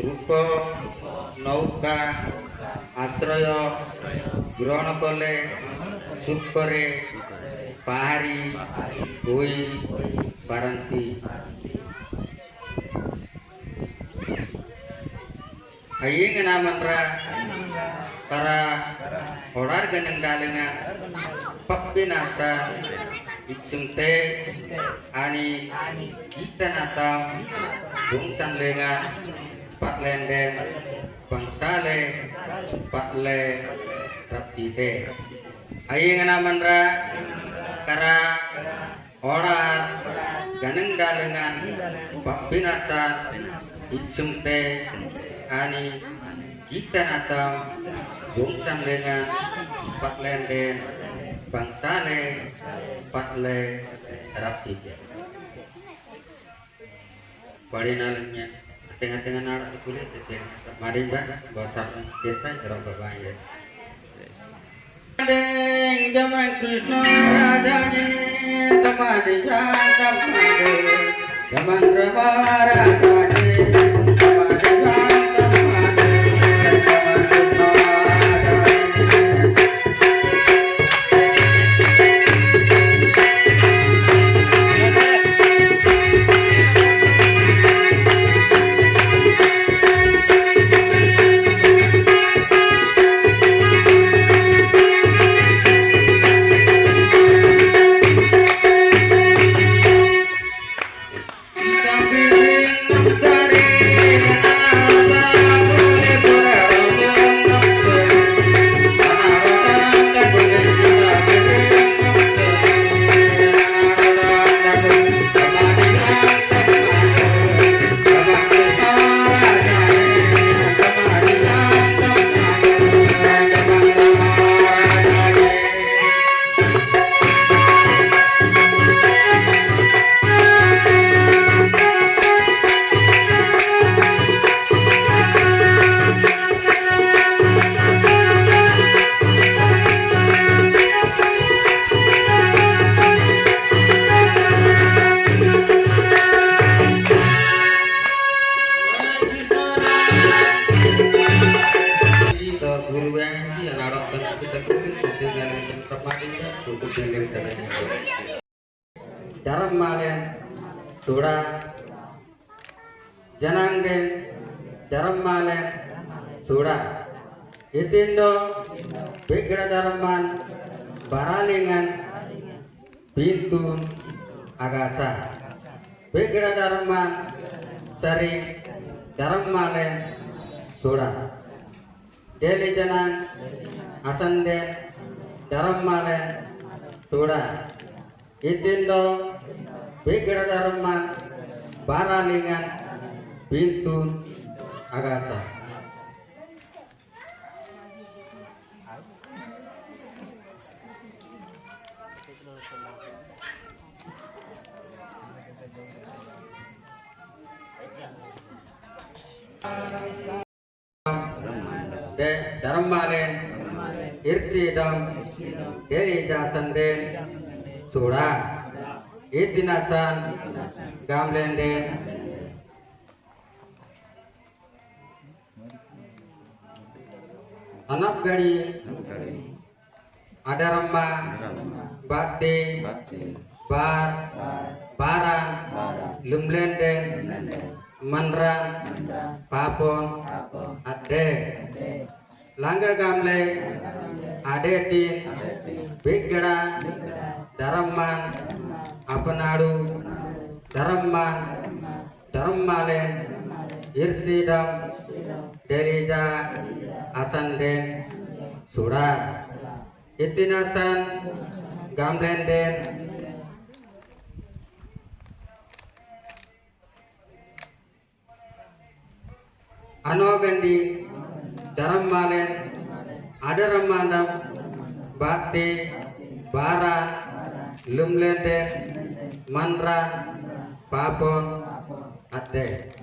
রূপ নৌকা আশ্রয় গ্রহণ কলে সুখ করে পাহাড়ি হই পারନ୍ତି। Aing namandra para horar ganang galinga papinata iksumte ani itanata bungsan lenga patlenden pangsale patle rapite. Aing namandra para horar ganang galingan papinata iksumte ani kita natam bungsan lengan patlenden pangsale patle rapite. Pari nalanya tengah-tengah narak kulit mari mbak bosan kita jerok kebayar. Deng zaman Krishna rajanya temani tamade zaman Rama rajanya Daram malen sura janangden daram malen sura itindo begra daraman baralingan pintun agasa begra daraman sari daram malen sura deli janang asanden daram malen sura itindo begra daraman baralingan pintun agasa. De daram malen irsidam deli jasanden sura itinasan gamlenden anak gari ada ramah bakti bar barang lumlenden manran papon ade langga gamle adetin begra daramman apanadu daramman darammalen irsidam delija asanden sura itinasan gamlenden anogandi darammalen adaramandam bakti bara lumlenden manran papon ade